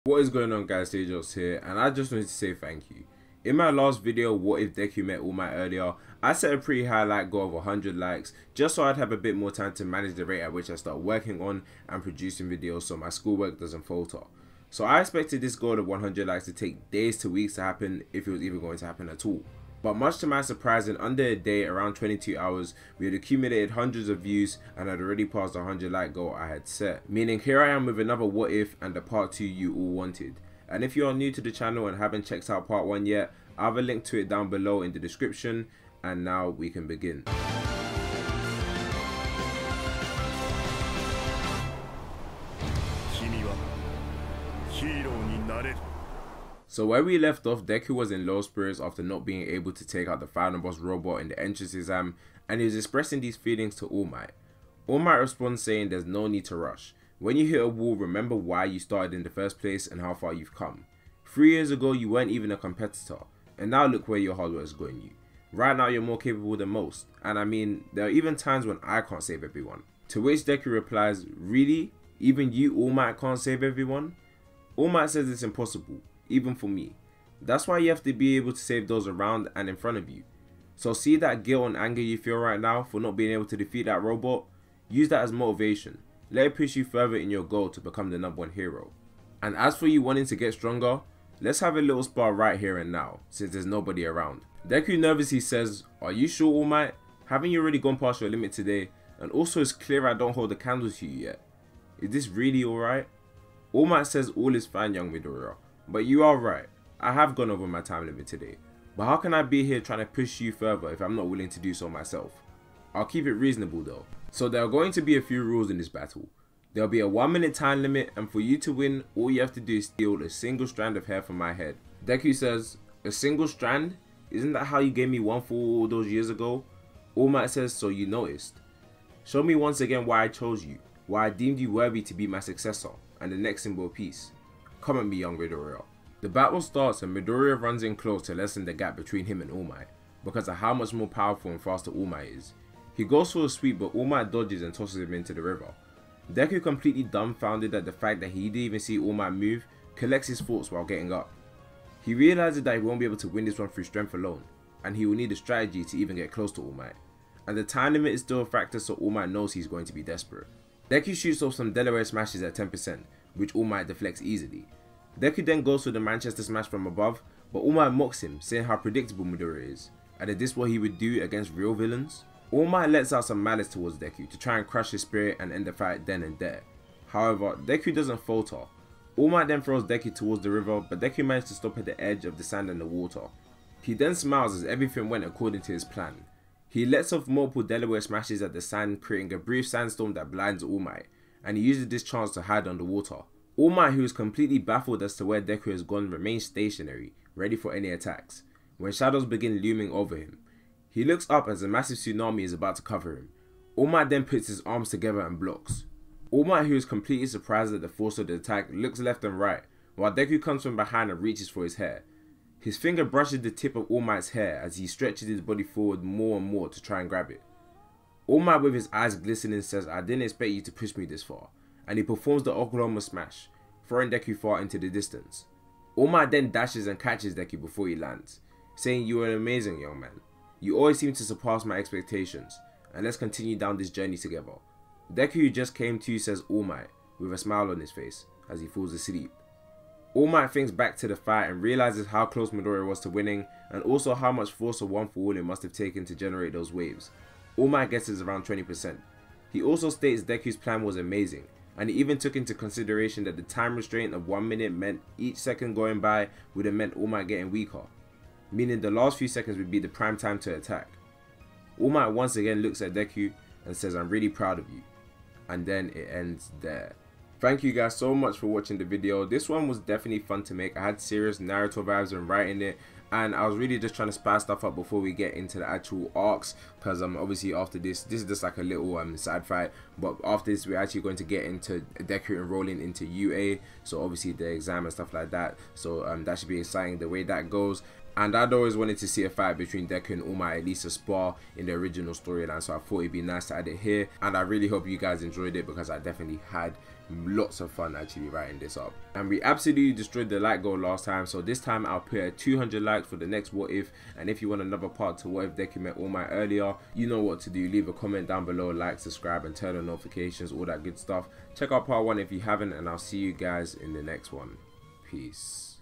What is going on, guys? SageArtz here, and I just wanted to say thank you. In my last video, what if Deku met All Might earlier, I set a pretty high like goal of 100 likes just so I'd have a bit more time to manage the rate at which I start working on and producing videos so my schoolwork doesn't falter. So I expected this goal of 100 likes to take days to weeks to happen, if it was even going to happen at all. But much to my surprise, in under a day, around 22 hours, we had accumulated hundreds of views and had already passed the 100 like goal I had set. Meaning here I am with another what if and the part 2 you all wanted. And if you are new to the channel and haven't checked out part 1 yet, I have a link to it down below in the description, and now we can begin. So where we left off, Deku was in low spirits after not being able to take out the final boss robot in the entrance exam, and he was expressing these feelings to All Might. All Might responds saying there's no need to rush. When you hit a wall, remember why you started in the first place and how far you've come. 3 years ago you weren't even a competitor, and now look where your hard work is going you. Right now you're more capable than most, and I mean, there are even times when I can't save everyone. To which Deku replies, really? Even you, All Might, can't save everyone? All Might says it's impossible, even for me. That's why you have to be able to save those around and in front of you. So see that guilt and anger you feel right now for not being able to defeat that robot? Use that as motivation. Let it push you further in your goal to become the #1 hero. And as for you wanting to get stronger, let's have a little spar right here and now, since there's nobody around. Deku nervously says, are you sure, All Might? Haven't you already gone past your limit today? And also it's clear I don't hold the candle to you yet. Is this really alright? All Might says all is fine, young Midoriya, but you are right. I have gone over my time limit today. But how can I be here trying to push you further if I'm not willing to do so myself? I'll keep it reasonable though. So there are going to be a few rules in this battle. There will be a 1 minute time limit, and for you to win, all you have to do is steal a single strand of hair from my head. Deku says, a single strand? Isn't that how you gave me one for all those years ago? All Might says, so you noticed. Show me once again why I chose you, why I deemed you worthy to be my successor, and the next symbol of peace. Come at me, young Midoriya. The battle starts and Midoriya runs in close to lessen the gap between him and All Might, because of how much more powerful and faster All Might is. He goes for a sweep, but All Might dodges and tosses him into the river. Deku, completely dumbfounded at the fact that he didn't even see All Might move, collects his thoughts while getting up. He realizes that he won't be able to win this one through strength alone, and he will need a strategy to even get close to All Might. And the time limit is still a factor, so All Might knows he's going to be desperate. Deku shoots off some Delaware smashes at 10%, which All Might deflects easily. Deku then goes for the Manchester smash from above, but All Might mocks him, saying how predictable Midoriya is, and is this what he would do against real villains? All Might lets out some malice towards Deku to try and crush his spirit and end the fight then and there. However, Deku doesn't falter. All Might then throws Deku towards the river, but Deku managed to stop at the edge of the sand and the water. He then smiles as everything went according to his plan. He lets off multiple Delaware smashes at the sand, creating a brief sandstorm that blinds All Might, and he uses this chance to hide underwater. All Might, who is completely baffled as to where Deku has gone, remains stationary, ready for any attacks, when shadows begin looming over him. He looks up as a massive tsunami is about to cover him. All Might then puts his arms together and blocks. All Might, who is completely surprised at the force of the attack, looks left and right, while Deku comes from behind and reaches for his hair. His finger brushes the tip of All Might's hair as he stretches his body forward more and more to try and grab it. All Might, with his eyes glistening, says, I didn't expect you to push me this far, and he performs the Oklahoma smash, throwing Deku far into the distance. All Might then dashes and catches Deku before he lands, saying, you are amazing, young man. You always seem to surpass my expectations, and let's continue down this journey together. Deku, who just came to, says All Might, with a smile on his face, as he falls asleep. All Might thinks back to the fight and realizes how close Midoriya was to winning, and also how much force of one for all it must have taken to generate those waves. All Might guesses around 20%. He also states Deku's plan was amazing, and he even took into consideration that the time restraint of 1 minute meant each second going by would have meant All Might getting weaker, meaning the last few seconds would be the prime time to attack. All Might once again looks at Deku and says, I'm really proud of you. And then it ends there. Thank you guys so much for watching the video. This one was definitely fun to make. I had serious Naruto vibes when writing it, and I was really just trying to spice stuff up before we get into the actual arcs, because obviously after this is just like a little side fight, but after this we're actually going to get into Deku enrolling into UA, so obviously the exam and stuff like that, so that should be exciting the way that goes. And I'd always wanted to see a fight between Deku and All Might, at least a spar in the original storyline, so I thought it'd be nice to add it here, and I really hope you guys enjoyed it because I definitely had lots of fun actually writing this up. And we absolutely destroyed the like goal last time, so this time I'll put at 200 likes for the next what if. And if you want another part to what if Deku met All Might earlier, you know what to do. Leave a comment down below, like, subscribe, and turn on notifications, all that good stuff. Check out part 1 if you haven't, and I'll see you guys in the next one. Peace.